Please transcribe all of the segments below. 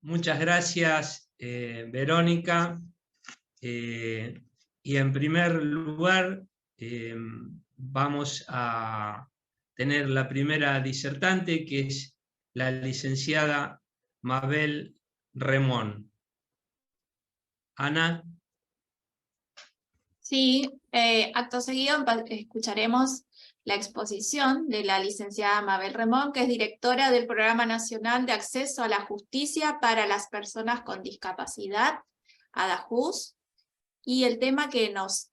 Muchas gracias, Verónica. Y en primer lugar, vamos a tener la primera disertante, que es la licenciada Mabel Remón. Ana. Sí, acto seguido escucharemos la exposición de la licenciada Mabel Remón, que es directora del Programa Nacional de Acceso a la Justicia para las Personas con Discapacidad, ADAJUS, y el tema que nos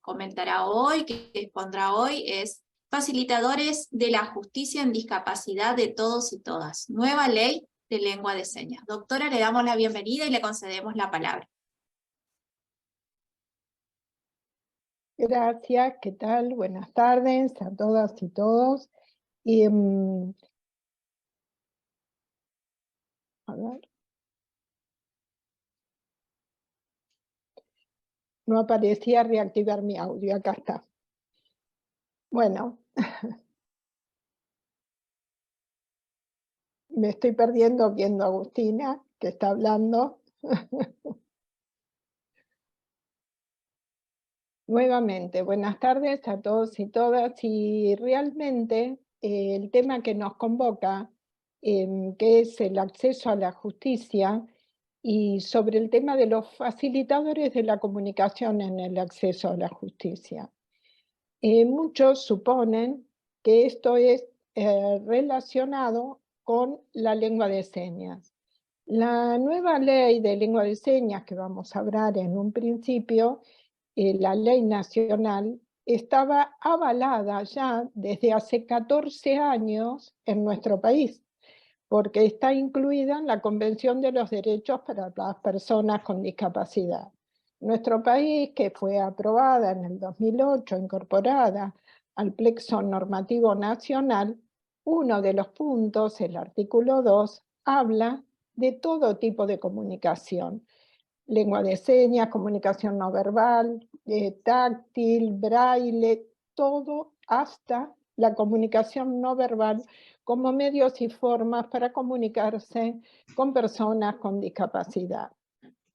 comentará hoy, que expondrá hoy, es Facilitadores de la Justicia en Discapacidad de Todos y Todas, nueva ley de lengua de señas. Doctora, le damos la bienvenida y le concedemos la palabra. Gracias, ¿qué tal? Buenas tardes a todas y todos. A ver. No aparecía reactivar mi audio, acá está. Bueno, me estoy perdiendo viendo a Agustina, que está hablando. Nuevamente, buenas tardes a todos y todas, y realmente el tema que nos convoca, que es el acceso a la justicia, y sobre el tema de los facilitadores de la comunicación en el acceso a la justicia. Muchos suponen que esto es relacionado con la lengua de señas. La nueva ley de lengua de señas que vamos a hablar en un principio, la ley nacional, estaba avalada ya desde hace 14 años en nuestro país, porque está incluida en la Convención de los Derechos para las Personas con Discapacidad. Nuestro país, que fue aprobada en el 2008, incorporada al plexo normativo nacional, uno de los puntos, el artículo 2, habla de todo tipo de comunicación. Lengua de señas, comunicación no verbal, táctil, braille, todo hasta la comunicación no verbal como medios y formas para comunicarse con personas con discapacidad.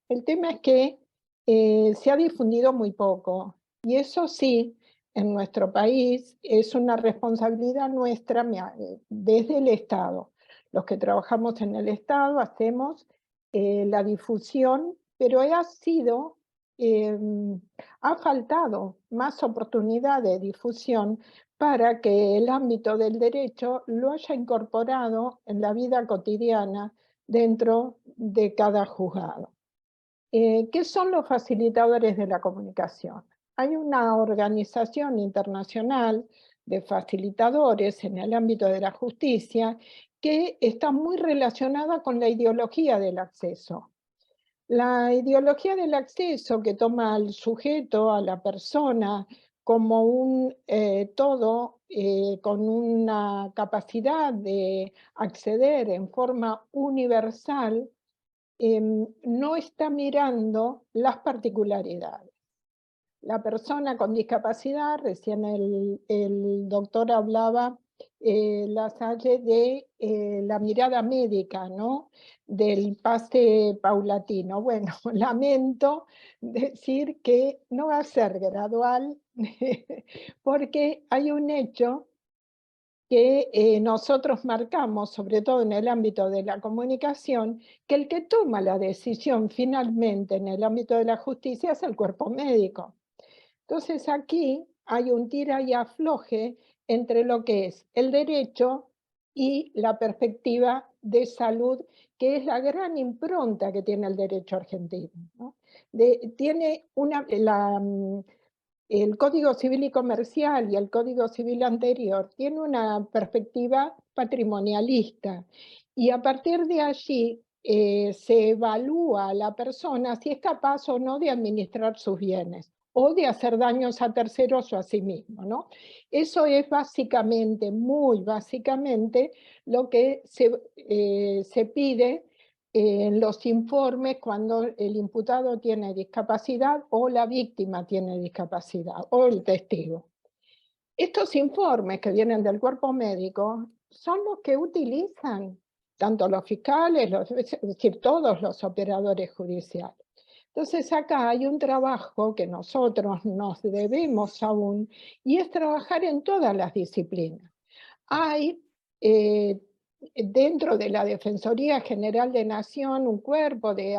El tema es que se ha difundido muy poco, y eso sí, en nuestro país es una responsabilidad nuestra desde el Estado. Los que trabajamos en el Estado hacemos la difusión, pero ha faltado más oportunidad de difusión para que el ámbito del derecho lo haya incorporado en la vida cotidiana dentro de cada juzgado. ¿Qué son los facilitadores de la comunicación? Hay una organización internacional de facilitadores en el ámbito de la justicia que está muy relacionada con la ideología del acceso. La ideología del acceso, que toma al sujeto, a la persona, como un todo con una capacidad de acceder en forma universal, no está mirando las particularidades. La persona con discapacidad, recién el doctor hablaba, Lasalle, de la mirada médica, ¿no? Del pase paulatino. Bueno, lamento decir que no va a ser gradual, porque hay un hecho que nosotros marcamos, sobre todo en el ámbito de la comunicación, que el que toma la decisión finalmente en el ámbito de la justicia es el cuerpo médico. Entonces aquí hay un tira y afloje entre lo que es el derecho y la perspectiva de salud, que es la gran impronta que tiene el derecho argentino, ¿no? Tiene el Código Civil y Comercial y el Código Civil anterior tiene una perspectiva patrimonialista, y a partir de allí se evalúa a la persona si es capaz o no de administrar sus bienes o de hacer daños a terceros o a sí mismo, ¿no? Eso es básicamente, muy básicamente, lo que se pide en los informes cuando el imputado tiene discapacidad o la víctima tiene discapacidad o el testigo. Estos informes que vienen del cuerpo médico son los que utilizan tanto los fiscales, es decir, todos los operadores judiciales. Entonces acá hay un trabajo que nosotros nos debemos aún, y es trabajar en todas las disciplinas. Hay dentro de la Defensoría General de Nación un cuerpo de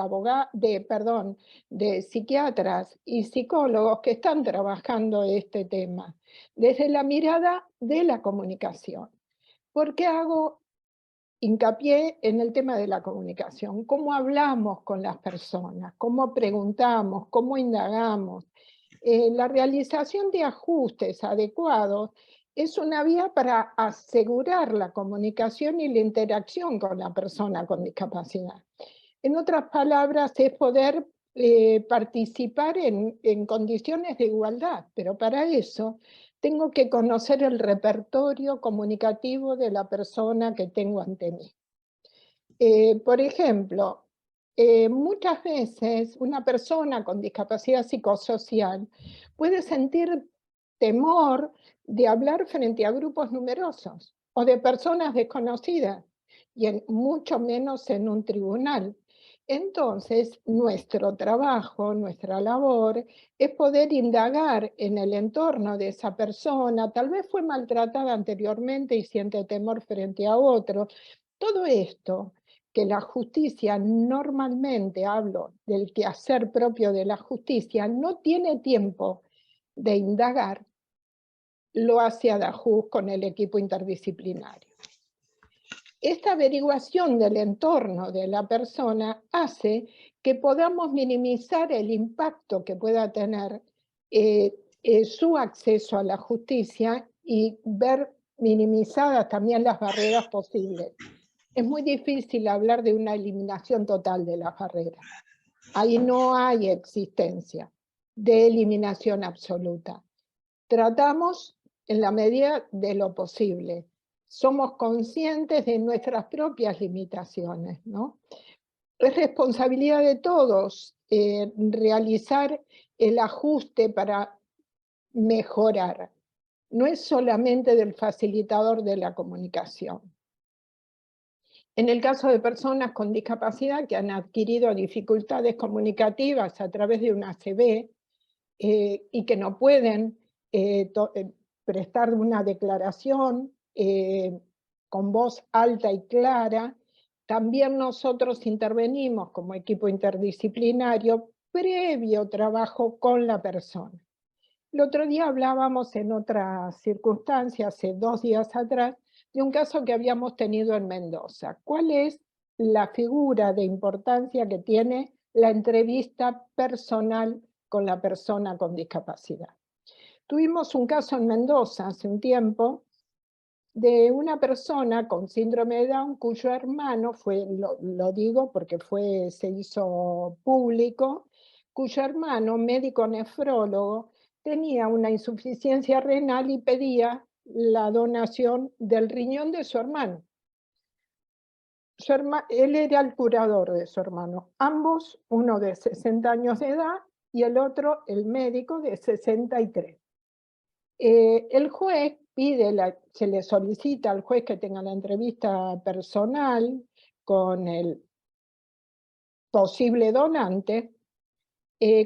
de psiquiatras y psicólogos que están trabajando este tema desde la mirada de la comunicación. ¿Por qué hago hincapié en el tema de la comunicación? ¿Cómo hablamos con las personas? ¿Cómo preguntamos? ¿Cómo indagamos? La realización de ajustes adecuados es una vía para asegurar la comunicación y la interacción con la persona con discapacidad. En otras palabras, es poder participar en condiciones de igualdad, pero para eso tengo que conocer el repertorio comunicativo de la persona que tengo ante mí. Por ejemplo, muchas veces una persona con discapacidad psicosocial puede sentir temor de hablar frente a grupos numerosos o de personas desconocidas, y mucho menos en un tribunal. Entonces, nuestro trabajo, nuestra labor, es poder indagar en el entorno de esa persona. Tal vez fue maltratada anteriormente y siente temor frente a otro. Todo esto que la justicia normalmente, hablo del quehacer propio de la justicia, no tiene tiempo de indagar, lo hace Adajuz con el equipo interdisciplinario. Esta averiguación del entorno de la persona hace que podamos minimizar el impacto que pueda tener su acceso a la justicia y ver minimizadas también las barreras posibles. Es muy difícil hablar de una eliminación total de las barreras. Ahí no hay existencia de eliminación absoluta. Tratamos en la medida de lo posible. Somos conscientes de nuestras propias limitaciones, ¿no? Es responsabilidad de todos realizar el ajuste para mejorar. No es solamente del facilitador de la comunicación. En el caso de personas con discapacidad que han adquirido dificultades comunicativas a través de una ACV y que no pueden prestar una declaración con voz alta y clara, también nosotros intervenimos como equipo interdisciplinario previo trabajo con la persona. El otro día hablábamos en otra circunstancia, hace 2 días atrás, de un caso que habíamos tenido en Mendoza. ¿Cuál es la figura de importancia que tiene la entrevista personal con la persona con discapacidad? Tuvimos un caso en Mendoza hace un tiempo de una persona con síndrome de Down cuyo hermano lo digo porque se hizo público, cuyo hermano, médico nefrólogo, tenía una insuficiencia renal y pedía la donación del riñón de su hermano. Él era el curador de su hermano, ambos, uno de 60 años de edad y el otro, el médico, de 63. El juez se le solicita al juez que tenga la entrevista personal con el posible donante.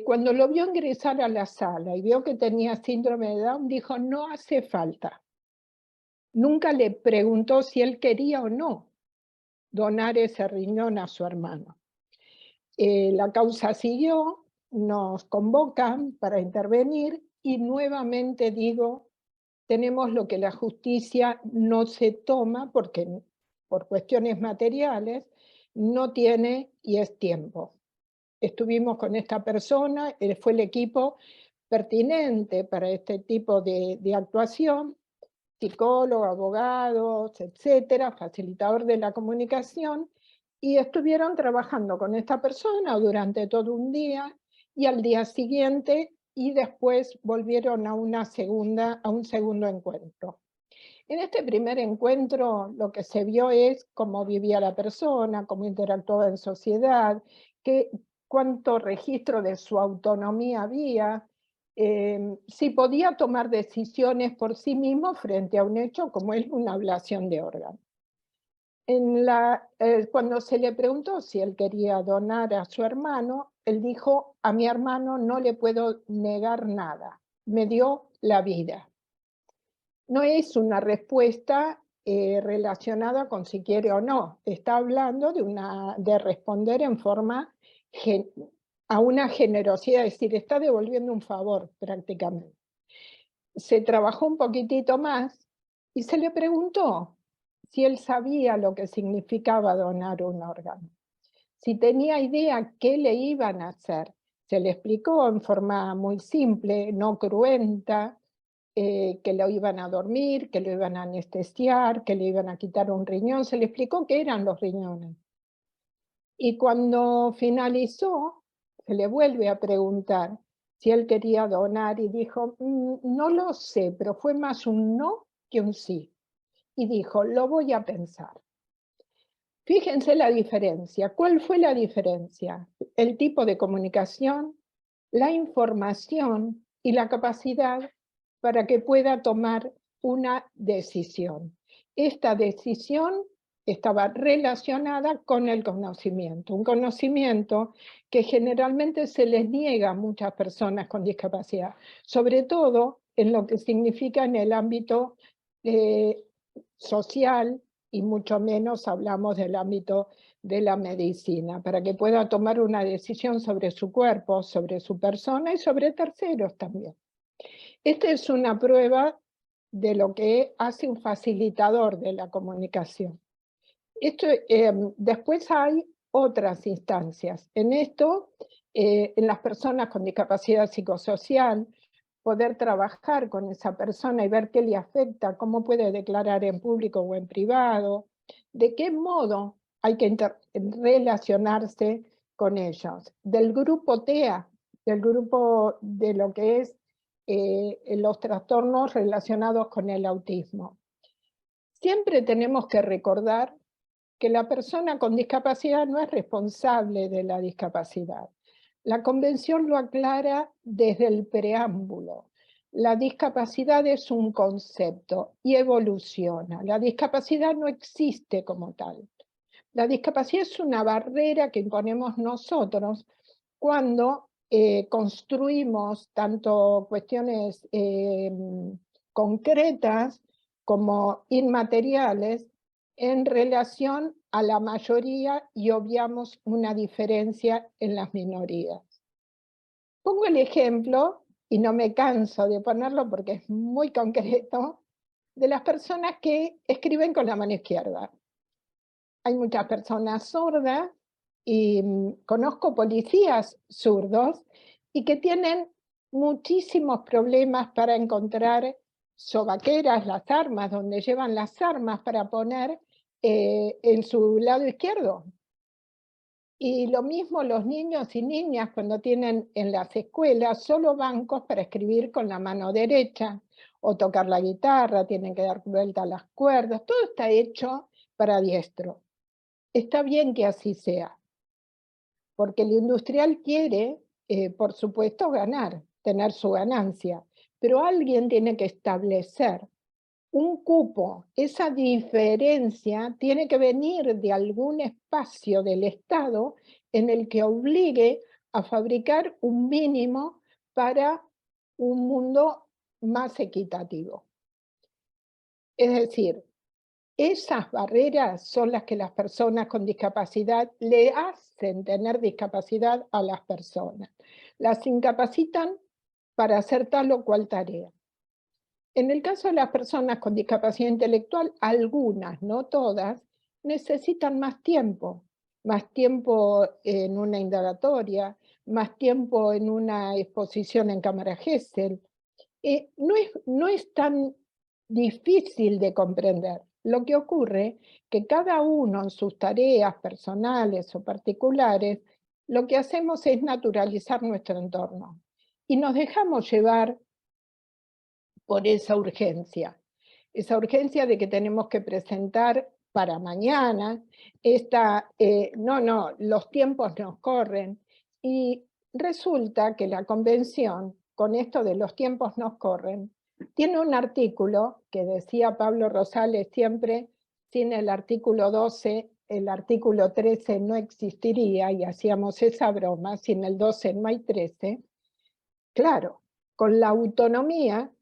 Cuando lo vio ingresar a la sala y vio que tenía síndrome de Down, dijo: no hace falta. Nunca le preguntó si él quería o no donar ese riñón a su hermano. La causa siguió, nos convocan para intervenir y nuevamente digo, tenemos lo que la justicia no se toma porque por cuestiones materiales no tiene y es tiempo. Estuvimos con esta persona, él fue el equipo pertinente para este tipo de actuación, psicólogo, abogados, etcétera, facilitador de la comunicación, y estuvieron trabajando con esta persona durante todo un día y al día siguiente, y después volvieron a un segundo encuentro. En este primer encuentro lo que se vio es cómo vivía la persona, cómo interactuaba en sociedad, cuánto registro de su autonomía había, si podía tomar decisiones por sí mismo frente a un hecho como es una ablación de órgano. Cuando se le preguntó si él quería donar a su hermano, él dijo: a mi hermano no le puedo negar nada, me dio la vida. No es una respuesta relacionada con si quiere o no, está hablando de responder en forma a una generosidad, es decir, está devolviendo un favor prácticamente. Se trabajó un poquitito más y se le preguntó si él sabía lo que significaba donar un órgano, si tenía idea qué le iban a hacer. Se le explicó en forma muy simple, no cruenta, que lo iban a dormir, que lo iban a anestesiar, que le iban a quitar un riñón. Se le explicó qué eran los riñones. Y cuando finalizó, se le vuelve a preguntar si él quería donar y dijo: no lo sé, pero fue más un no que un sí. Y dijo: lo voy a pensar. Fíjense la diferencia. ¿Cuál fue la diferencia? El tipo de comunicación, la información y la capacidad para que pueda tomar una decisión. Esta decisión estaba relacionada con el conocimiento, un conocimiento que generalmente se les niega a muchas personas con discapacidad, sobre todo en lo que significa en el ámbito social, y mucho menos hablamos del ámbito de la medicina, para que pueda tomar una decisión sobre su cuerpo, sobre su persona y sobre terceros también. Esta es una prueba de lo que hace un facilitador de la comunicación. Después hay otras instancias. En esto, en las personas con discapacidad psicosocial, poder trabajar con esa persona y ver qué le afecta, cómo puede declarar en público o en privado, de qué modo hay que relacionarse con ellos. Del grupo TEA, del grupo de lo que es los trastornos relacionados con el autismo. Siempre tenemos que recordar que la persona con discapacidad no es responsable de la discapacidad. La Convención lo aclara desde el preámbulo. La discapacidad es un concepto y evoluciona. La discapacidad no existe como tal. La discapacidad es una barrera que imponemos nosotros cuando construimos tanto cuestiones concretas como inmateriales en relación a la mayoría y obviamos una diferencia en las minorías. Pongo el ejemplo, y no me canso de ponerlo porque es muy concreto, de las personas que escriben con la mano izquierda. Hay muchas personas sordas y conozco policías zurdos y que tienen muchísimos problemas para encontrar sobaqueras, las armas, donde llevan las armas para poner en su lado izquierdo. Y lo mismo los niños y niñas cuando tienen en las escuelas solo bancos para escribir con la mano derecha, o tocar la guitarra, tienen que dar vuelta a las cuerdas, todo está hecho para diestro. Está bien que así sea, porque el industrial quiere, por supuesto, ganar, tener su ganancia, pero alguien tiene que establecer un cupo. Esa diferencia tiene que venir de algún espacio del Estado en el que obligue a fabricar un mínimo para un mundo más equitativo. Es decir, esas barreras son las que las personas con discapacidad le hacen tener discapacidad a las personas. Las incapacitan para hacer tal o cual tarea. En el caso de las personas con discapacidad intelectual, algunas, no todas, necesitan más tiempo en una indagatoria, más tiempo en una exposición en cámara Gesell. No es tan difícil de comprender. Lo que ocurre que cada uno en sus tareas personales o particulares, lo que hacemos es naturalizar nuestro entorno y nos dejamos llevar por esa urgencia de que tenemos que presentar para mañana, los tiempos nos corren, y resulta que la Convención, con esto de los tiempos nos corren, tiene un artículo que decía Pablo Rosales siempre: sin el artículo 12, el artículo 13 no existiría, y hacíamos esa broma, sin el 12 no hay 13. Claro, con la autonomía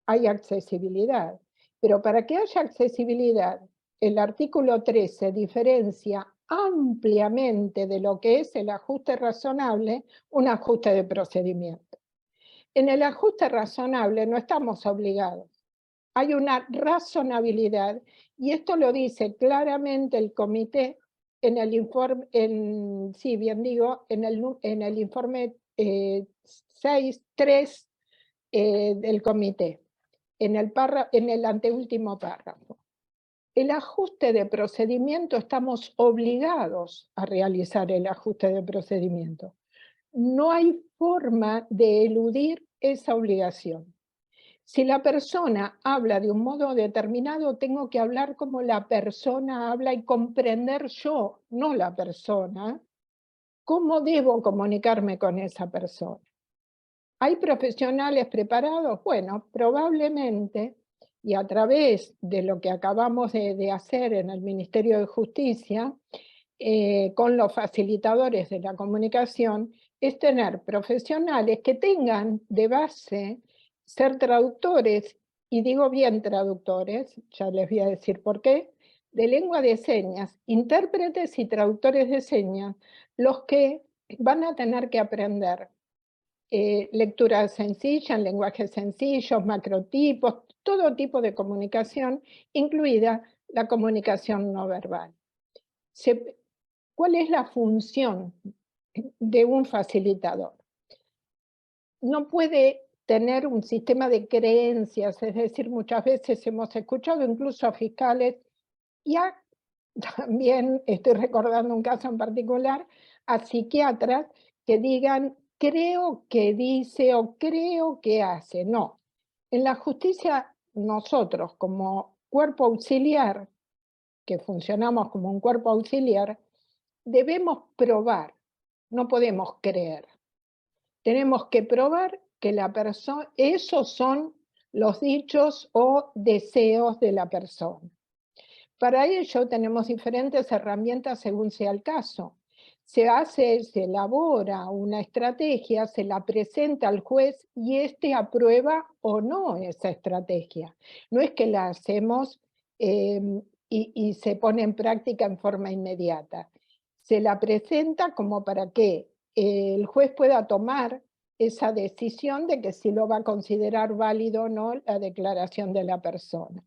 hay accesibilidad, pero para que haya accesibilidad, el artículo 13 diferencia ampliamente de lo que es el ajuste razonable, un ajuste de procedimiento. En el ajuste razonable no estamos obligados. Hay una razonabilidad, y esto lo dice claramente el comité en el informe, en el informe 6.3 del comité, en el anteúltimo párrafo. El ajuste de procedimiento, estamos obligados a realizar el ajuste de procedimiento. No hay forma de eludir esa obligación. Si la persona habla de un modo determinado, tengo que hablar como la persona habla y comprender yo, no la persona, cómo debo comunicarme con esa persona. ¿Hay profesionales preparados? Bueno, probablemente, y a través de lo que acabamos de hacer en el Ministerio de Justicia, con los facilitadores de la comunicación, es tener profesionales que tengan de base ser traductores, y digo bien traductores, ya les voy a decir por qué, de lengua de señas, intérpretes y traductores de señas, los que van a tener que aprender lectura sencilla, en lenguajes sencillos, macrotipos, todo tipo de comunicación, incluida la comunicación no verbal. ¿Cuál es la función de un facilitador? No puede tener un sistema de creencias, es decir, muchas veces hemos escuchado incluso a fiscales, y también estoy recordando un caso en particular, a psiquiatras que digan, creo que dice o creo que hace. No, en la justicia nosotros como cuerpo auxiliar, que funcionamos como un cuerpo auxiliar, debemos probar, no podemos creer. Tenemos que probar que la persona, esos son los dichos o deseos de la persona. Para ello tenemos diferentes herramientas según sea el caso. Se elabora una estrategia, se la presenta al juez y éste aprueba o no esa estrategia. No es que la hacemos y se pone en práctica en forma inmediata. Se la presenta como para que el juez pueda tomar esa decisión de que si lo va a considerar válido o no la declaración de la persona.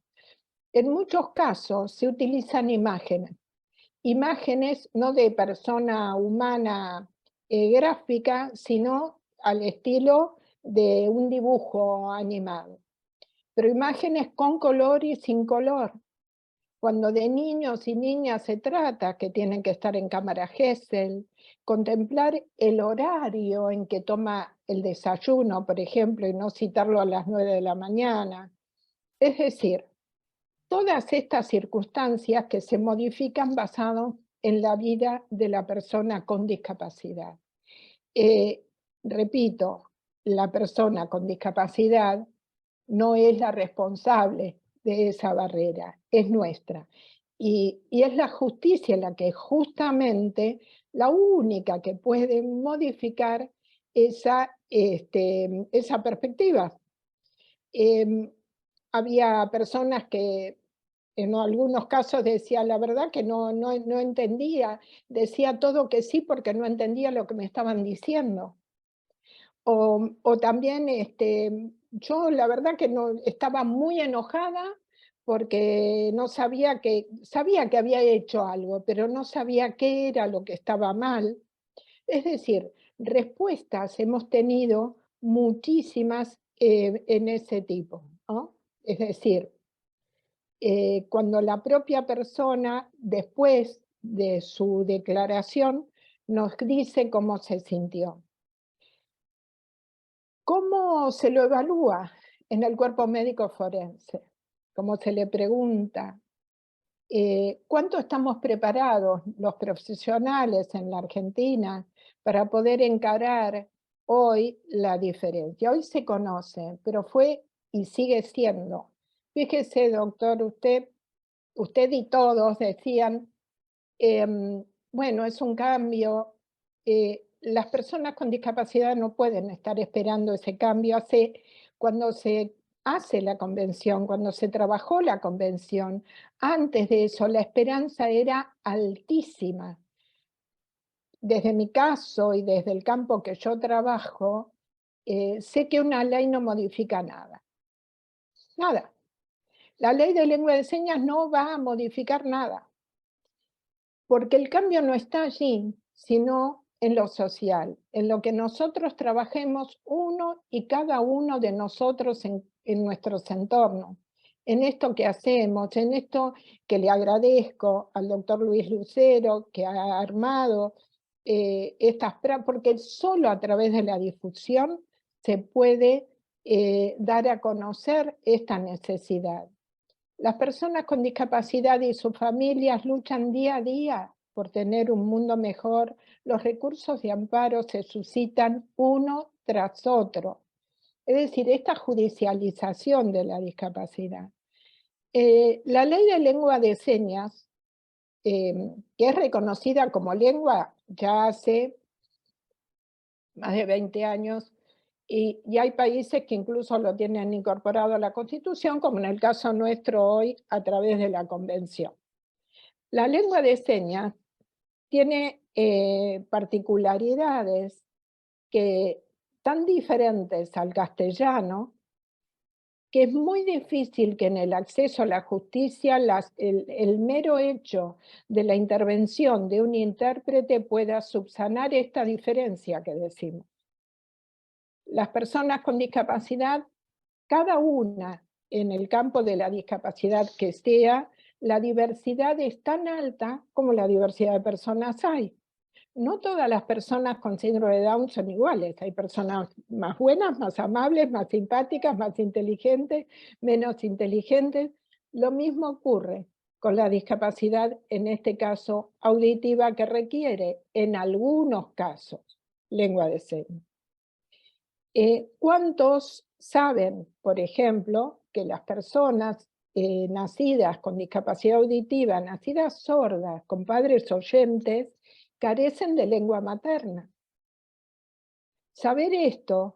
En muchos casos se utilizan imágenes no de persona humana gráfica, sino al estilo de un dibujo animado. Pero imágenes con color y sin color. Cuando de niños y niñas se trata, que tienen que estar en cámara Gesell, contemplar el horario en que toma el desayuno, por ejemplo, y no citarlo a las 9 de la mañana. Es decir, todas estas circunstancias que se modifican basado en la vida de la persona con discapacidad. Repito, la persona con discapacidad no es la responsable de esa barrera, es nuestra. Y es la justicia la que justamente la única que puede modificar esa perspectiva. Había personas que en algunos casos decía la verdad que no entendía, decía todo que sí porque no entendía lo que me estaban diciendo. O también yo la verdad que no estaba muy enojada porque no sabía que había hecho algo, pero no sabía qué era lo que estaba mal. Es decir, respuestas hemos tenido muchísimas en ese tipo, ¿no? Es decir, cuando la propia persona, después de su declaración, nos dice cómo se sintió. ¿Cómo se lo evalúa en el cuerpo médico forense? ¿Cómo se le pregunta? ¿Cuánto estamos preparados los profesionales en la Argentina para poder encarar hoy la diferencia? Hoy se conoce, pero fue y sigue siendo. Fíjese, doctor, usted usted y todos decían, bueno, es un cambio, las personas con discapacidad no pueden estar esperando ese cambio. Cuando se hace la convención, cuando se trabajó la convención, antes de eso la esperanza era altísima. Desde mi caso y desde el campo que yo trabajo, sé que una ley no modifica nada. Nada. La ley de lengua de señas no va a modificar nada. Porque el cambio no está allí, sino en lo social, en lo que nosotros trabajemos uno y cada uno de nosotros en nuestros entornos, en esto que hacemos, en esto que le agradezco al doctor Luis Lucero, que ha armado porque solo a través de la difusión se puede dar a conocer esta necesidad. Las personas con discapacidad y sus familias luchan día a día por tener un mundo mejor. Los recursos de amparo se suscitan uno tras otro. Es decir, esta judicialización de la discapacidad. La ley de lengua de señas, que es reconocida como lengua ya hace más de 20 años, y hay países que incluso lo tienen incorporado a la Constitución, como en el caso nuestro hoy a través de la Convención. La lengua de señas tiene particularidades tan diferentes al castellano, que es muy difícil que en el acceso a la justicia el mero hecho de la intervención de un intérprete pueda subsanar esta diferencia que decimos. Las personas con discapacidad, cada una en el campo de la discapacidad que sea, la diversidad es tan alta como la diversidad de personas hay. No todas las personas con síndrome de Down son iguales. Hay personas más buenas, más amables, más simpáticas, más inteligentes, menos inteligentes. Lo mismo ocurre con la discapacidad, en este caso auditiva, que requiere, en algunos casos, lengua de señas. ¿Cuántos saben, por ejemplo, que las personas nacidas con discapacidad auditiva, nacidas sordas, con padres oyentes, carecen de lengua materna? Saber esto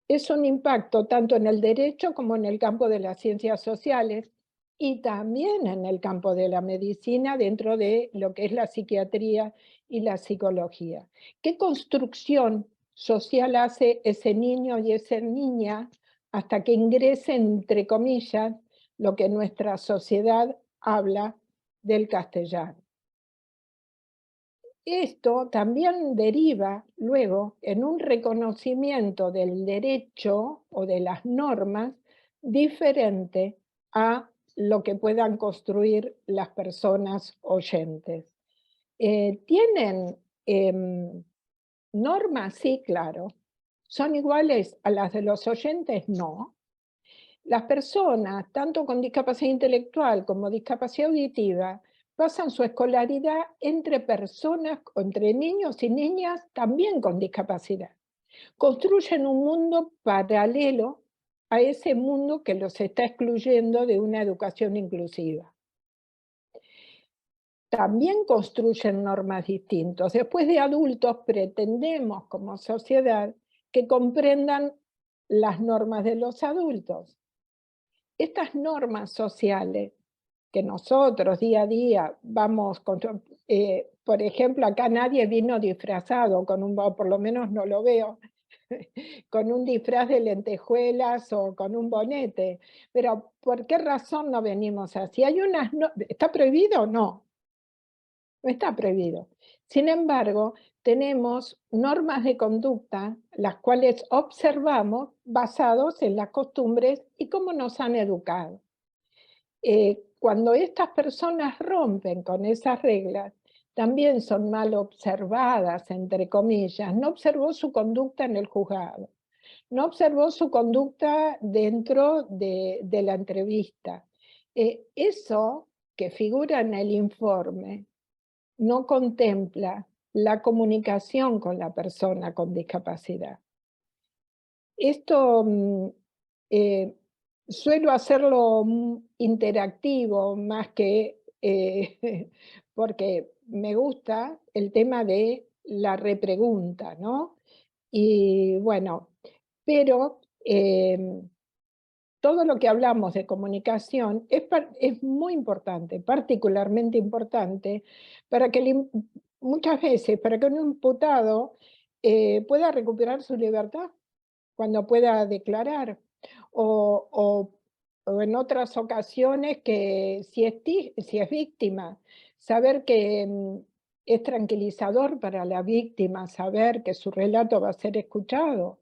es un impacto tanto en el derecho como en el campo de las ciencias sociales y también en el campo de la medicina dentro de lo que es la psiquiatría y la psicología. ¿Qué construcción social hace ese niño y esa niña hasta que ingrese, entre comillas, lo que nuestra sociedad habla del castellano? Esto también deriva luego en un reconocimiento del derecho o de las normas diferente a lo que puedan construir las personas oyentes. ¿Tienen normas? Sí, claro. ¿Son iguales a las de los oyentes? No. Las personas, tanto con discapacidad intelectual como discapacidad auditiva, pasan su escolaridad entre personas, entre niños y niñas también con discapacidad. Construyen un mundo paralelo a ese mundo que los está excluyendo de una educación inclusiva. También construyen normas distintas. Después de adultos pretendemos como sociedad que comprendan las normas de los adultos. Estas normas sociales que nosotros día a día vamos, por ejemplo, acá nadie vino disfrazado, por lo menos no lo veo, con un disfraz de lentejuelas o con un bonete, pero ¿por qué razón no venimos así? ¿Está prohibido? No, no está prohibido. Sin embargo, tenemos normas de conducta, las cuales observamos basados en las costumbres y cómo nos han educado. Cuando estas personas rompen con esas reglas, también son mal observadas, entre comillas. No observó su conducta en el juzgado, no observó su conducta dentro de la entrevista. Eso que figura en el informe no contempla la comunicación con la persona con discapacidad. Esto suelo hacerlo interactivo más que, porque me gusta el tema de la repregunta, ¿no? Y bueno, pero todo lo que hablamos de comunicación es muy importante, particularmente importante, para que muchas veces, para que un imputado pueda recuperar su libertad cuando pueda declarar, o en otras ocasiones que si es víctima, saber que es tranquilizador para la víctima, saber que su relato va a ser escuchado,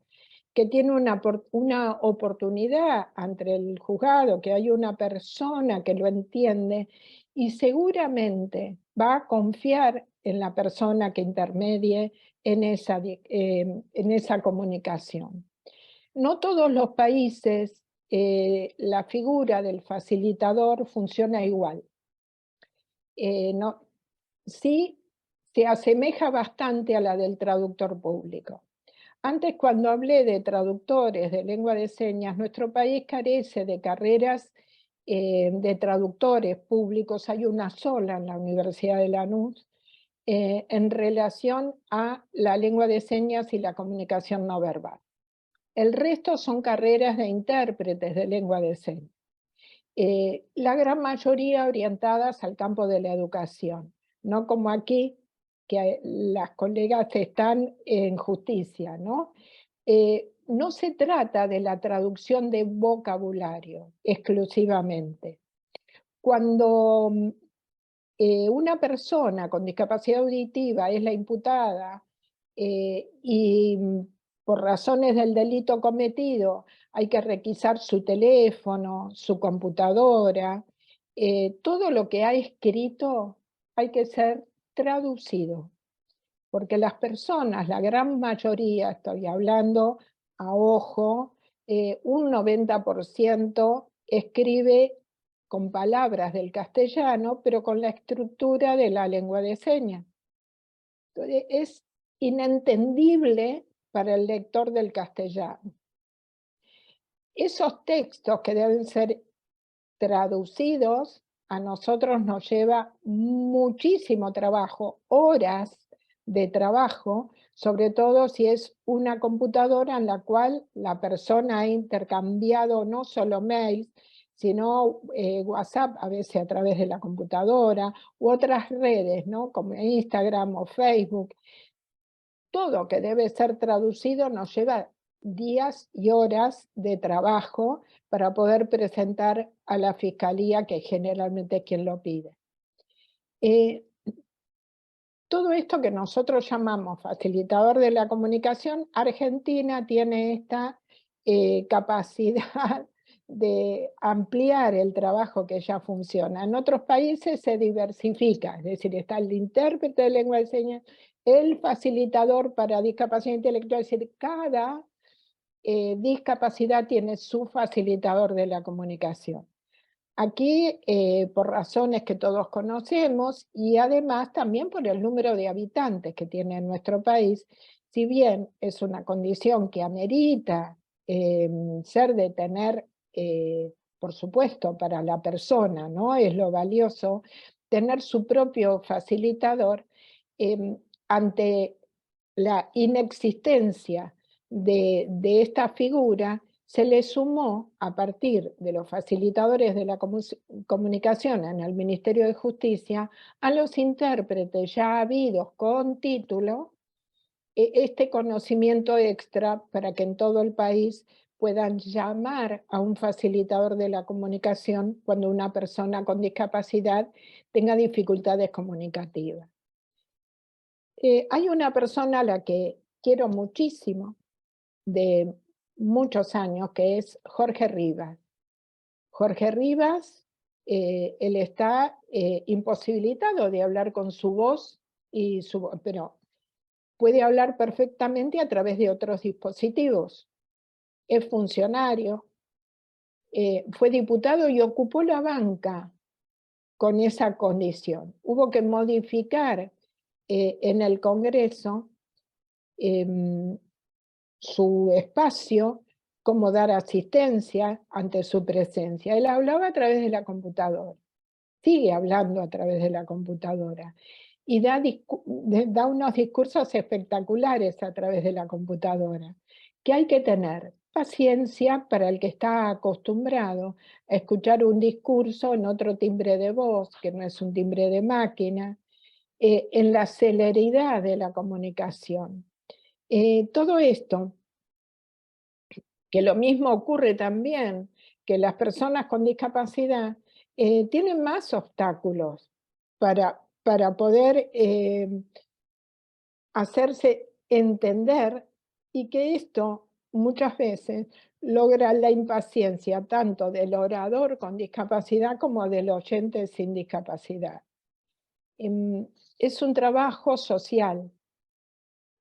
que tiene una oportunidad ante el juzgado, que hay una persona que lo entiende y seguramente va a confiar en la persona que intermedie en esa comunicación. No todos los países la figura del facilitador funciona igual. Sí se asemeja bastante a la del traductor público. Antes, cuando hablé de traductores de lengua de señas, nuestro país carece de carreras de traductores públicos. Hay una sola en la Universidad de Lanús en relación a la lengua de señas y la comunicación no verbal. El resto son carreras de intérpretes de lengua de señas. La gran mayoría orientadas al campo de la educación, no como aquí, que las colegas están en justicia, ¿no? No se trata de la traducción de vocabulario exclusivamente. Cuando una persona con discapacidad auditiva es la imputada y por razones del delito cometido hay que requisar su teléfono, su computadora, todo lo que ha escrito hay que ser traducido, porque las personas, la gran mayoría, estoy hablando a ojo, un 90% escribe con palabras del castellano, pero con la estructura de la lengua de señas. Entonces, es inentendible para el lector del castellano. Esos textos que deben ser traducidos, a nosotros nos lleva muchísimo trabajo, horas de trabajo, sobre todo si es una computadora en la cual la persona ha intercambiado no solo mails, sino WhatsApp, a veces a través de la computadora, u otras redes, ¿no? Como Instagram o Facebook. Todo que debe ser traducido nos lleva días y horas de trabajo para poder presentar a la fiscalía, que generalmente es quien lo pide. Todo esto que nosotros llamamos facilitador de la comunicación, Argentina tiene esta capacidad de ampliar el trabajo que ya funciona. En otros países se diversifica, es decir, está el intérprete de lengua de señas, el facilitador para discapacidad intelectual, es decir, cada discapacidad tiene su facilitador de la comunicación. Aquí, por razones que todos conocemos, y además también por el número de habitantes que tiene nuestro país, si bien es una condición que amerita ser de tener, por supuesto, para la persona, ¿no? Es lo valioso, tener su propio facilitador, ante la inexistencia de esta figura, se le sumó, a partir de los facilitadores de la comunicación en el Ministerio de Justicia, a los intérpretes ya habidos con título, este conocimiento extra para que en todo el país puedan llamar a un facilitador de la comunicación cuando una persona con discapacidad tenga dificultades comunicativas. Hay una persona a la que quiero muchísimo, de muchos años, que es Jorge Rivas. Jorge Rivas, él está imposibilitado de hablar con su voz, pero puede hablar perfectamente a través de otros dispositivos. Es funcionario, fue diputado y ocupó la banca con esa condición. Hubo que modificar en el Congreso su espacio cómo dar asistencia ante su presencia. Él hablaba a través de la computadora, sigue hablando a través de la computadora, y da unos discursos espectaculares a través de la computadora, que hay que tener paciencia para el que está acostumbrado a escuchar un discurso en otro timbre de voz, que no es un timbre de máquina, en la celeridad de la comunicación. Todo esto, que lo mismo ocurre también, que las personas con discapacidad tienen más obstáculos para poder hacerse entender, y que esto muchas veces logra la impaciencia tanto del orador con discapacidad como del oyente sin discapacidad. Es un trabajo social,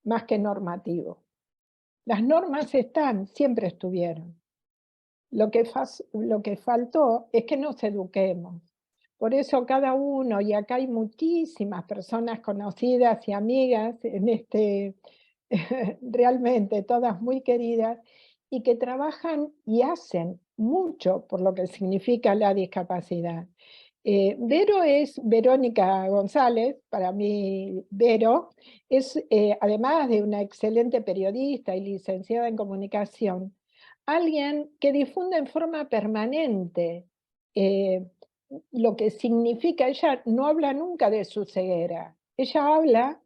más que normativo. Las normas están, siempre estuvieron. Lo que faltó es que nos eduquemos. Por eso cada uno, y acá hay muchísimas personas conocidas y amigas, realmente todas muy queridas, y que trabajan y hacen mucho por lo que significa la discapacidad. Vero es Verónica González, para mí Vero, es además de una excelente periodista y licenciada en comunicación, alguien que difunde en forma permanente lo que significa. Ella no habla nunca de su ceguera, ella habla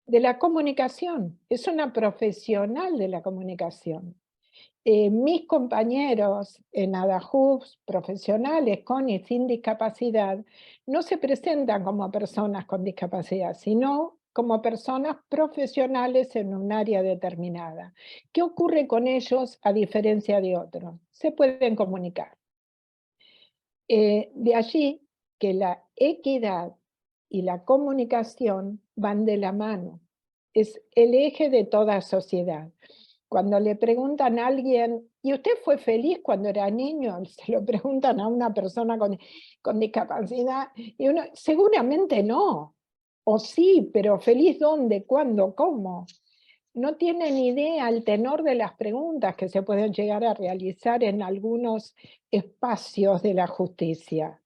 de la comunicación, es una profesional de la comunicación. Mis compañeros en ADAHUBS, profesionales con y sin discapacidad, no se presentan como personas con discapacidad, sino como personas profesionales en un área determinada. ¿Qué ocurre con ellos a diferencia de otros? Se pueden comunicar. De allí que la equidad y la comunicación van de la mano. Es el eje de toda sociedad. Cuando le preguntan a alguien, ¿y usted fue feliz cuando era niño? Se lo preguntan a una persona con discapacidad, y uno, seguramente no. O sí, pero ¿feliz dónde? ¿Cuándo? ¿Cómo? No tienen idea el tenor de las preguntas que se pueden llegar a realizar en algunos espacios de la justicia.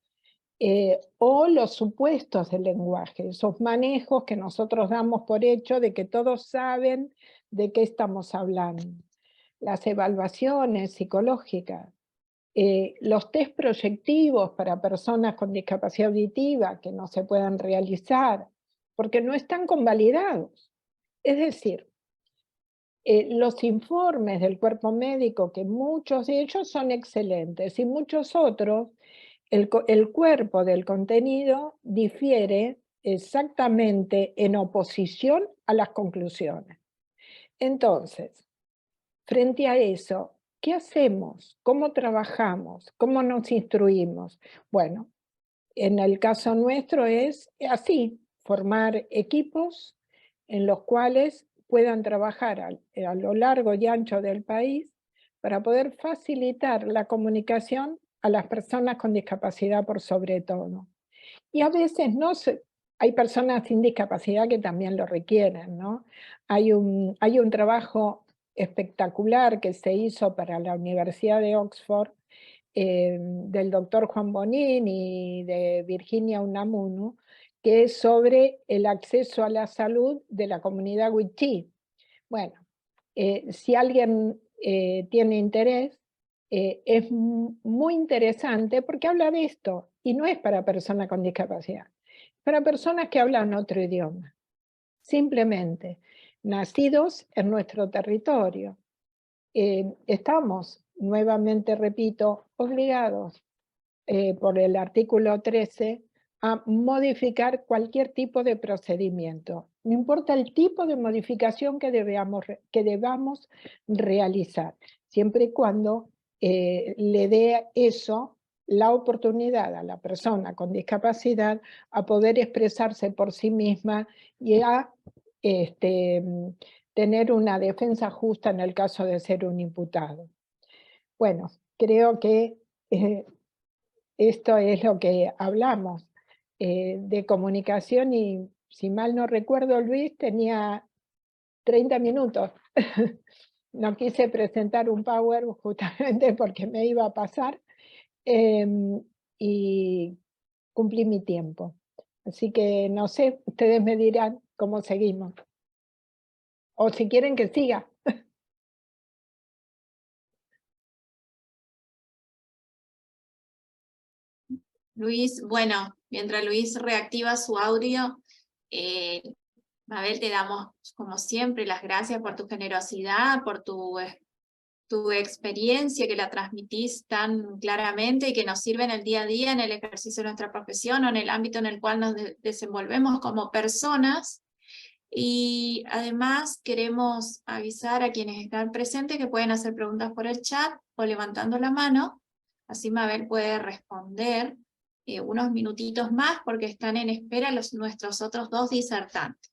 O los supuestos del lenguaje, esos manejos que nosotros damos por hecho de que todos saben de qué estamos hablando. Las evaluaciones psicológicas, los test proyectivos para personas con discapacidad auditiva que no se puedan realizar, porque no están convalidados. Es decir, los informes del cuerpo médico, que muchos de ellos son excelentes, y muchos otros, el cuerpo del contenido difiere exactamente en oposición a las conclusiones. Entonces, frente a eso, ¿qué hacemos? ¿Cómo trabajamos? ¿Cómo nos instruimos? Bueno, en el caso nuestro es así, formar equipos en los cuales puedan trabajar a lo largo y ancho del país para poder facilitar la comunicación a las personas con discapacidad por sobre todo. Y a veces hay personas sin discapacidad que también lo requieren, ¿no? Hay un trabajo espectacular que se hizo para la Universidad de Oxford, del doctor Juan Bonín y de Virginia Unamuno, que es sobre el acceso a la salud de la comunidad wichí. Bueno, si alguien tiene interés, es muy interesante porque habla de esto, y no es para personas con discapacidad, para personas que hablan otro idioma, simplemente nacidos en nuestro territorio. Estamos, nuevamente repito, obligados por el artículo 13 a modificar cualquier tipo de procedimiento. No importa el tipo de modificación que debamos realizar, siempre y cuando le dé eso la oportunidad a la persona con discapacidad a poder expresarse por sí misma y a tener una defensa justa en el caso de ser un imputado. Bueno, creo que esto es lo que hablamos de comunicación, y si mal no recuerdo, Luis, tenía 30 minutos. no quise presentar un Power justamente porque me iba a pasar, y cumplí mi tiempo. Así que no sé, ustedes me dirán cómo seguimos. O si quieren que siga. Luis, bueno, mientras Luis reactiva su audio, Mabel, te damos, como siempre, las gracias por tu generosidad, por tu experiencia, que la transmitís tan claramente y que nos sirve en el día a día, en el ejercicio de nuestra profesión o en el ámbito en el cual nos desenvolvemos como personas. Y además queremos avisar a quienes están presentes que pueden hacer preguntas por el chat o levantando la mano. Así Mabel puede responder unos minutitos más porque están en espera nuestros otros 2 disertantes.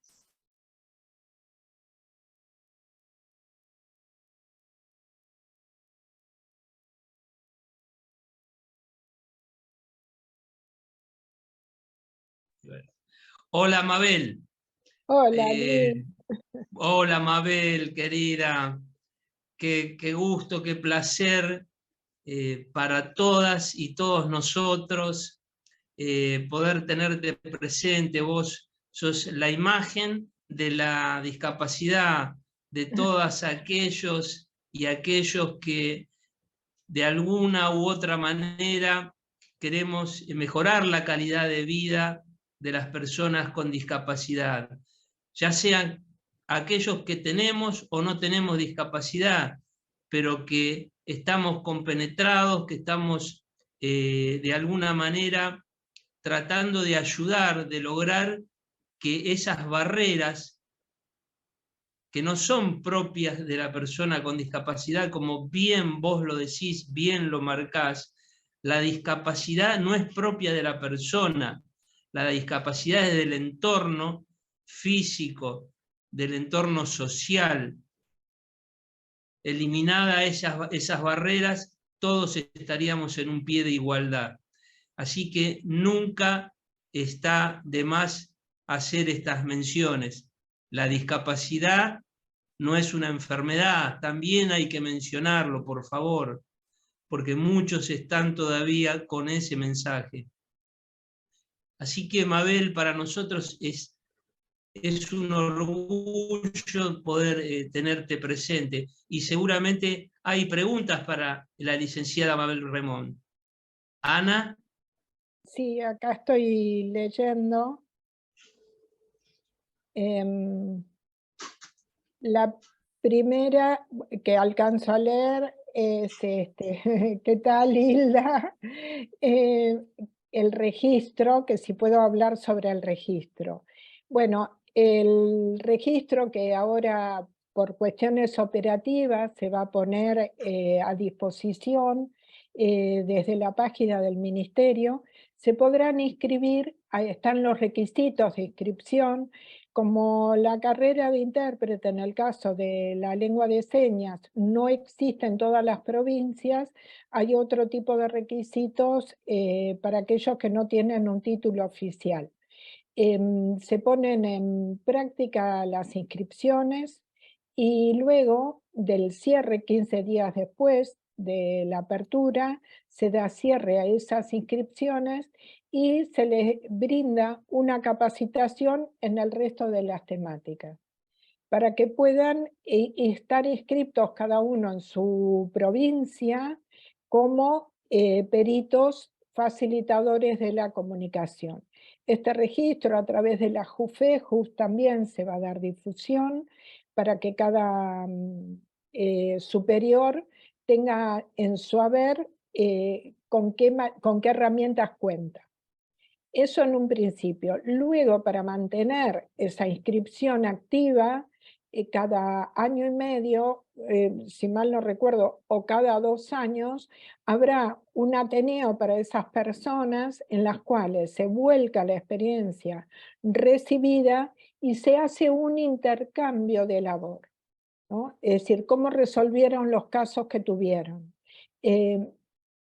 Hola Mabel. Hola, Luis. Hola Mabel, querida. Qué gusto, qué placer para todas y todos nosotros poder tenerte presente. Vos sos la imagen de la discapacidad de todas aquellos y aquellos que de alguna u otra manera queremos mejorar la calidad de vida de las personas con discapacidad, ya sean aquellos que tenemos o no tenemos discapacidad, pero que estamos compenetrados, que estamos de alguna manera tratando de ayudar, de lograr que esas barreras que no son propias de la persona con discapacidad, como bien vos lo decís, bien lo marcás, la discapacidad no es propia de la persona, la discapacidad es del entorno físico, del entorno social. Eliminada esas barreras, todos estaríamos en un pie de igualdad. Así que nunca está de más hacer estas menciones. La discapacidad no es una enfermedad, también hay que mencionarlo, por favor, porque muchos están todavía con ese mensaje. Así que, Mabel, para nosotros es un orgullo poder tenerte presente, y seguramente hay preguntas para la licenciada Mabel Remón. Ana. Sí, acá estoy leyendo. La primera que alcanzo a leer es ¿qué tal, Hilda? El registro, que si puedo hablar sobre el registro. Bueno, el registro que ahora por cuestiones operativas se va a poner a disposición desde la página del Ministerio, se podrán inscribir, ahí están los requisitos de inscripción. Como la carrera de intérprete en el caso de la lengua de señas no existe en todas las provincias, hay otro tipo de requisitos para aquellos que no tienen un título oficial. Se ponen en práctica las inscripciones y luego del cierre, 15 días después de la apertura, se da cierre a esas inscripciones y se les brinda una capacitación en el resto de las temáticas, para que puedan estar inscritos cada uno en su provincia como peritos facilitadores de la comunicación. Este registro a través de la JUFEJUS también se va a dar difusión para que cada superior tenga en su haber con qué herramientas cuenta. Eso en un principio. Luego, para mantener esa inscripción activa, cada año y medio, si mal no recuerdo, o cada 2 años, habrá un ateneo para esas personas en las cuales se vuelca la experiencia recibida y se hace un intercambio de labor, ¿no? Es decir, cómo resolvieron los casos que tuvieron.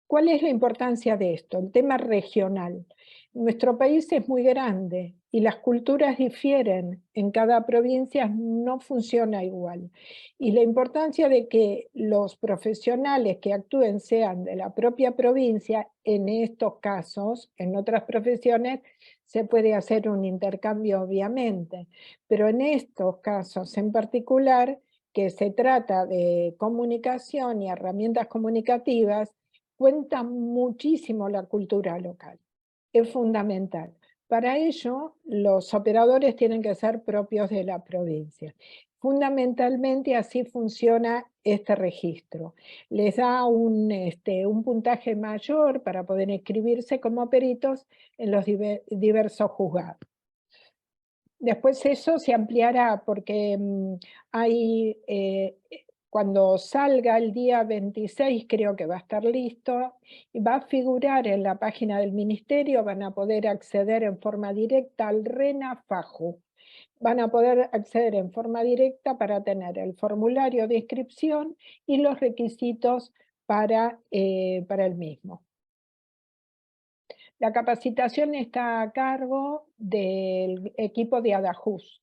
¿Cuál es la importancia de esto? El tema regional. Nuestro país es muy grande y las culturas difieren, en cada provincia no funciona igual. Y la importancia de que los profesionales que actúen sean de la propia provincia, en estos casos, en otras profesiones, se puede hacer un intercambio obviamente, pero en estos casos en particular, que se trata de comunicación y herramientas comunicativas, cuenta muchísimo la cultura local, es fundamental. Para ello, los operadores tienen que ser propios de la provincia. Fundamentalmente así funciona este registro. Les da un puntaje mayor para poder inscribirse como peritos en los diversos juzgados. Después eso se ampliará porque hay, cuando salga el día 26 creo que va a estar listo, y va a figurar en la página del ministerio, van a poder acceder en forma directa al RENAFAJU. Van a poder acceder en forma directa para tener el formulario de inscripción y los requisitos para el mismo. La capacitación está a cargo del equipo de ADAJUS,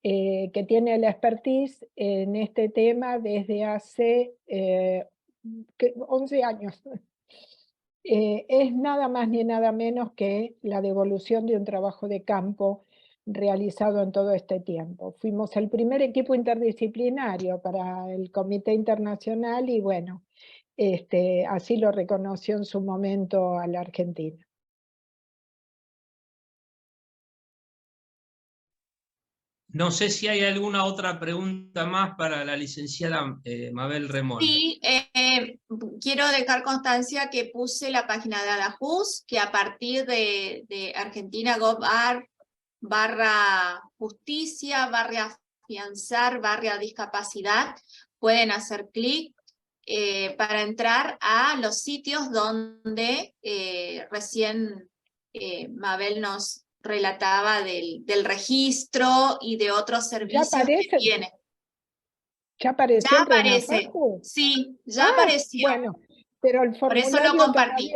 que tiene la expertise en este tema desde hace 11 años. Es nada más ni nada menos que la devolución de un trabajo de campo realizado en todo este tiempo. Fuimos el primer equipo interdisciplinario para el Comité Internacional y bueno, así lo reconoció en su momento a la Argentina. No sé si hay alguna otra pregunta más para la licenciada Mabel Remón. Sí, quiero dejar constancia que puse la página de ADAJUS, que a partir de Argentina.gov/justicia, /afianzar, /discapacidad, pueden hacer clic para entrar a los sitios donde recién Mabel nos relataba del registro y de otros servicios que tiene. ¿Ya apareció Ya el aparece, RENAFAJU? sí, ya apareció. Bueno, pero el por eso formulario lo compartí.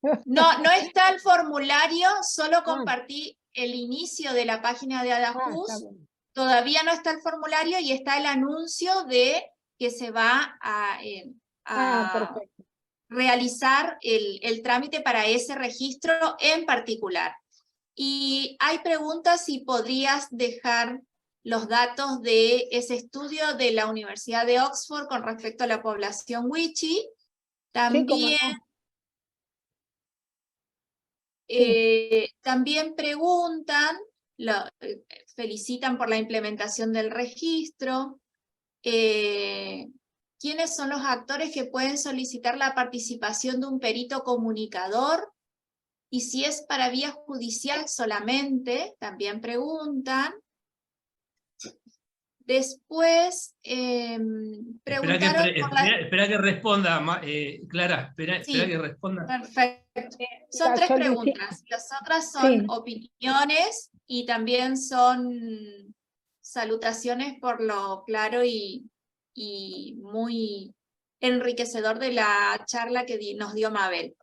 todavía No está el formulario, solo compartí el inicio de la página de ADAJUS. Todavía no está el formulario y está el anuncio de que se va a realizar el trámite para ese registro en particular. Y hay preguntas si podrías dejar los datos de ese estudio de la Universidad de Oxford con respecto a la población wichí. También, también preguntan, felicitan por la implementación del registro. ¿Quiénes son los actores que pueden solicitar la participación de un perito comunicador? Y si es para vía judicial solamente, también preguntan. Después preguntaron espera que responda, Clara, espera que responda. Perfecto. Son tres preguntas. Las otras son opiniones y también son salutaciones por lo claro y muy enriquecedor de la charla que nos dio Mabel.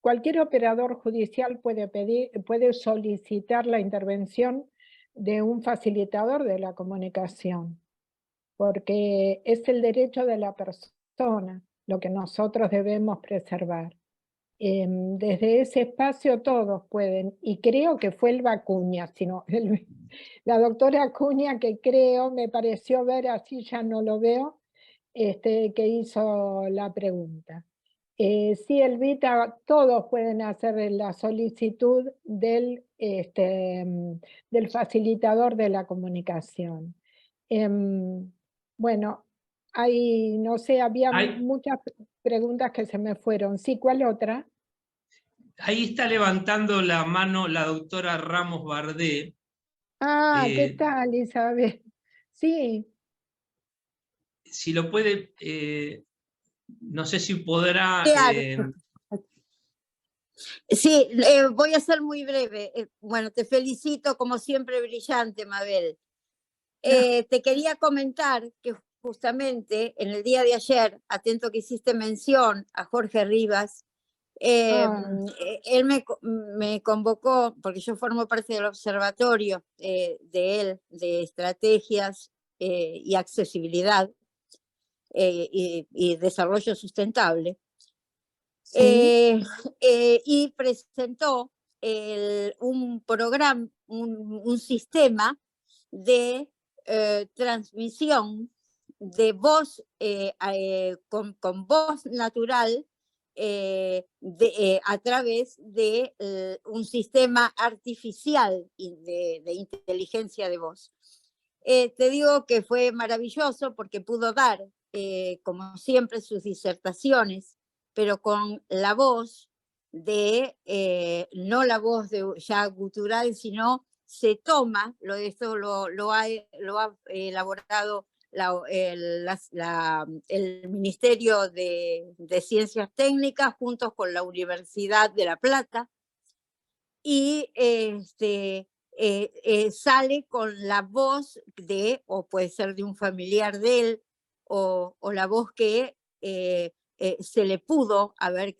Cualquier operador judicial puede solicitar la intervención de un facilitador de la comunicación, porque es el derecho de la persona lo que nosotros debemos preservar. Desde ese espacio todos pueden, y creo que fue Elba Acuña, la doctora Acuña, que creo, me pareció ver, así ya no lo veo, que hizo la pregunta. Sí, Elvita, todos pueden hacer la solicitud del facilitador de la comunicación. Bueno, no sé, había muchas preguntas que se me fueron. Sí, ¿cuál otra? Ahí está levantando la mano la doctora Ramos Bardé. ¿Qué tal, Isabel? Sí. Si lo puede, no sé si podrá... Sí, voy a ser muy breve. Bueno, te felicito, como siempre, brillante, Mabel. Te quería comentar que justamente en el día de ayer, atento que hiciste mención a Jorge Rivas, Él me convocó, porque yo formo parte del observatorio de él, de estrategias y accesibilidad y desarrollo sustentable. Sí. Y presentó un programa, un sistema de transmisión de voz con voz natural a través de un sistema artificial de inteligencia de voz. Te digo que fue maravilloso porque pudo dar, como siempre, sus disertaciones, pero con la voz no la voz ya gutural, sino se toma, esto lo ha elaborado el Ministerio de Ciencias Técnicas juntos con la Universidad de La Plata, y sale con la voz o puede ser de un familiar de él, o la voz que se le pudo haber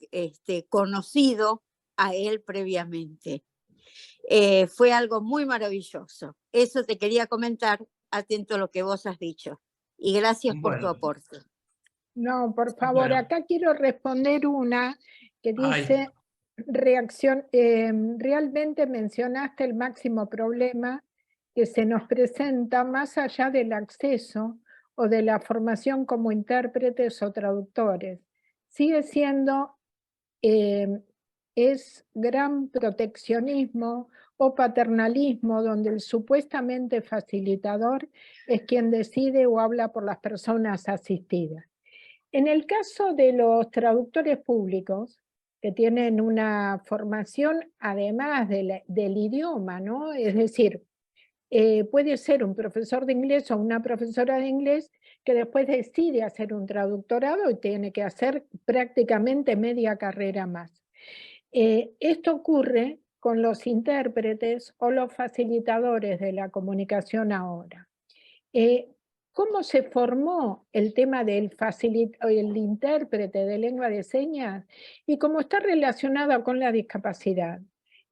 conocido a él previamente. Fue algo muy maravilloso. Eso te quería comentar, atento a lo que vos has dicho. Y gracias por tu aporte. No, por favor, acá quiero responder una que dice, realmente mencionaste el máximo problema que se nos presenta más allá del acceso o de la formación como intérpretes o traductores. Sigue siendo, es gran proteccionismo o paternalismo donde el supuestamente facilitador es quien decide o habla por las personas asistidas. En el caso de los traductores públicos, que tienen una formación además del idioma, ¿no? Es decir, puede ser un profesor de inglés o una profesora de inglés que después decide hacer un traductorado y tiene que hacer prácticamente media carrera más. Esto ocurre con los intérpretes o los facilitadores de la comunicación ahora. ¿Cómo se formó el tema del intérprete de lengua de señas y cómo está relacionado con la discapacidad?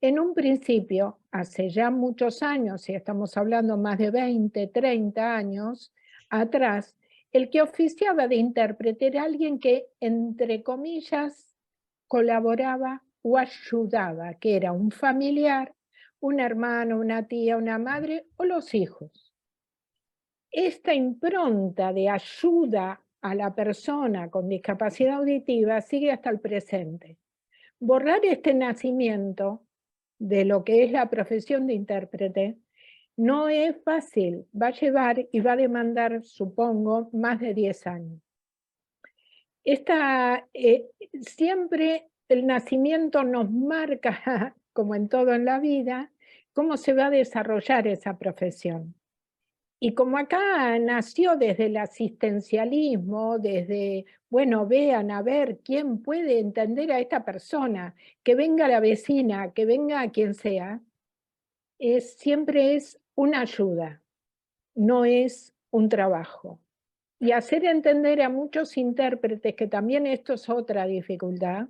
En un principio, hace ya muchos años, y estamos hablando más de 20, 30 años atrás, el que oficiaba de intérprete era alguien que, entre comillas, colaboraba o ayudaba, que era un familiar, un hermano, una tía, una madre o los hijos. Esta impronta de ayuda a la persona con discapacidad auditiva sigue hasta el presente. Borrar este nacimiento de lo que es la profesión de intérprete no es fácil, va a llevar y va a demandar, supongo, más de 10 años. Siempre el nacimiento nos marca, como en todo en la vida, cómo se va a desarrollar esa profesión. Y como acá nació desde el asistencialismo, desde, bueno, vean a ver quién puede entender a esta persona, que venga la vecina, que venga quien sea, siempre es una ayuda, no es un trabajo. Y hacer entender a muchos intérpretes, que también esto es otra dificultad,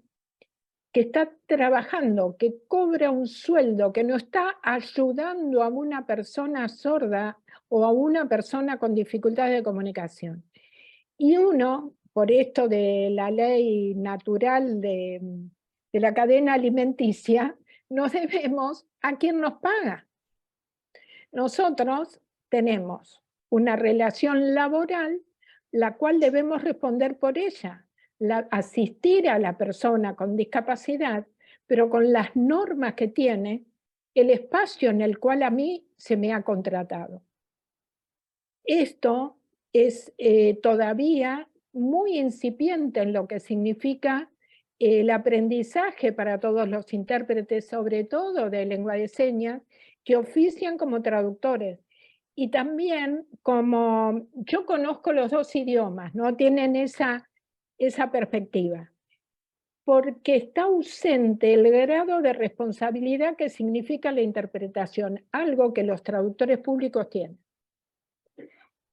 que está trabajando, que cobra un sueldo, que no está ayudando a una persona sorda o a una persona con dificultades de comunicación. Y uno, por esto de la ley natural de la cadena alimenticia, nos debemos a quien nos paga. Nosotros tenemos una relación laboral, la cual debemos responder por ella, asistir a la persona con discapacidad, pero con las normas que tiene el espacio en el cual a mí se me ha contratado. Esto es todavía muy incipiente en lo que significa el aprendizaje para todos los intérpretes, sobre todo de lengua de señas, que ofician como traductores. Y también, como yo conozco los dos idiomas, no tienen esa perspectiva, porque está ausente el grado de responsabilidad que significa la interpretación, algo que los traductores públicos tienen.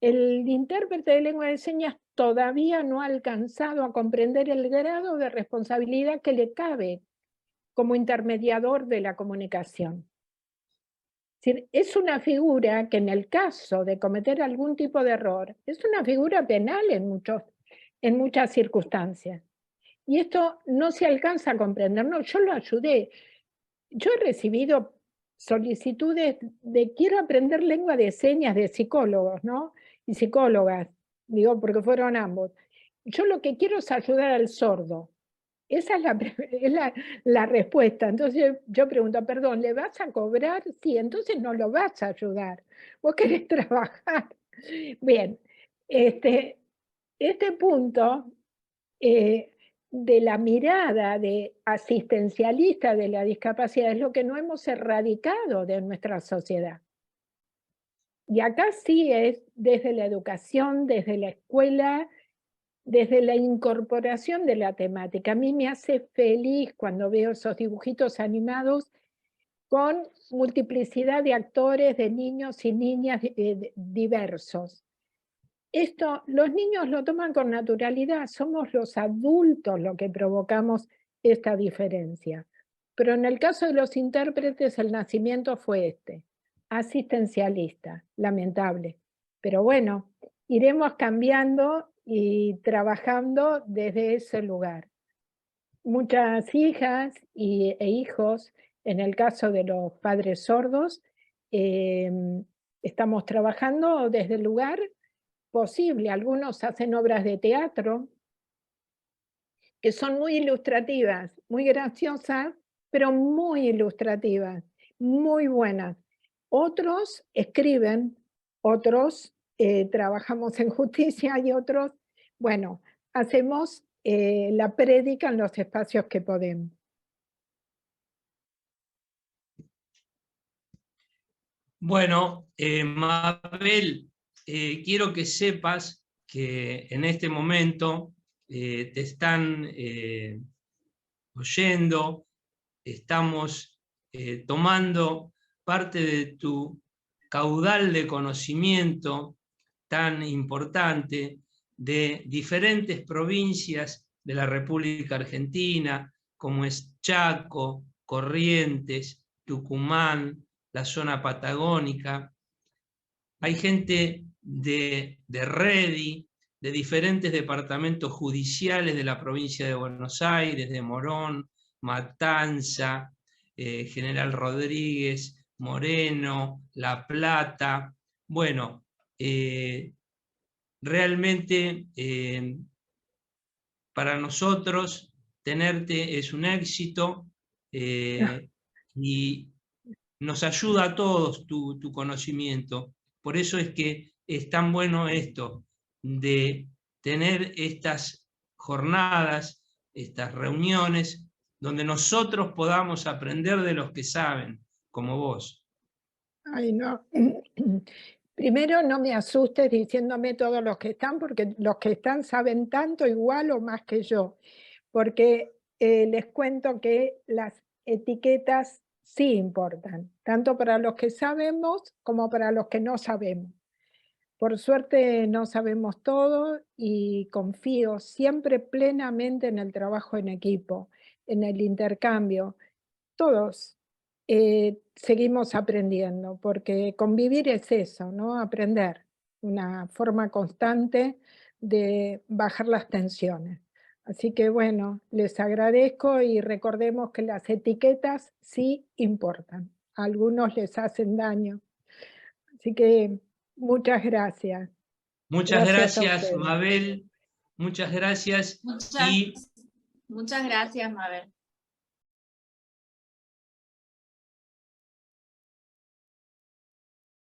el intérprete de lengua de señas todavía no ha alcanzado a comprender el grado de responsabilidad que le cabe como intermediador de la comunicación. Es una figura que en el caso de cometer algún tipo de error, es una figura penal en muchas circunstancias. Y esto no se alcanza a comprender. No, yo lo ayudé. Yo he recibido solicitudes de quiero aprender lengua de señas de psicólogos, ¿no? Y psicólogas, digo, porque fueron ambos. Yo lo que quiero es ayudar al sordo. Esa es la respuesta. Entonces yo pregunto, perdón, ¿le vas a cobrar? Sí, entonces no lo vas a ayudar. Vos querés trabajar. Bien, este punto de la mirada de asistencialista de la discapacidad es lo que no hemos erradicado de nuestra sociedad. Y acá sí es desde la educación, desde la escuela, desde la incorporación de la temática. A mí me hace feliz cuando veo esos dibujitos animados con multiplicidad de actores, de niños y niñas diversos. Esto, los niños lo toman con naturalidad, somos los adultos los que provocamos esta diferencia. Pero en el caso de los intérpretes, el nacimiento fue asistencialista, lamentable. Pero bueno, iremos cambiando y trabajando desde ese lugar. Muchas hijas e hijos, en el caso de los padres sordos, estamos trabajando desde el lugar posible. Algunos hacen obras de teatro que son muy ilustrativas, muy graciosas, pero muy ilustrativas, muy buenas. Otros escriben, otros trabajamos en justicia y otros, bueno, hacemos la prédica en los espacios que podemos. Bueno, Mabel, quiero que sepas que en este momento te están oyendo, estamos tomando parte de tu caudal de conocimiento tan importante de diferentes provincias de la República Argentina, como es Chaco, Corrientes, Tucumán, la zona patagónica. Hay gente de Redi, de diferentes departamentos judiciales de la provincia de Buenos Aires, de Morón, Matanza, General Rodríguez, Moreno, La Plata. Bueno, realmente para nosotros tenerte es un éxito y nos ayuda a todos tu conocimiento. Por eso es que es tan bueno esto de tener estas jornadas, estas reuniones, donde nosotros podamos aprender de los que saben, como vos. Ay, no. Primero, no me asustes diciéndome todos los que están, porque los que están saben tanto, igual o más que yo. Porque les cuento que las etiquetas sí importan, tanto para los que sabemos como para los que no sabemos. Por suerte no sabemos todo y confío siempre plenamente en el trabajo en equipo, en el intercambio. Todos seguimos aprendiendo, porque convivir es eso, ¿no? Aprender, una forma constante de bajar las tensiones. Así que bueno, les agradezco y recordemos que las etiquetas sí importan. A algunos les hacen daño. Así que muchas gracias. Muchas gracias, ustedes. Mabel. Muchas gracias. Muchas gracias, Mabel.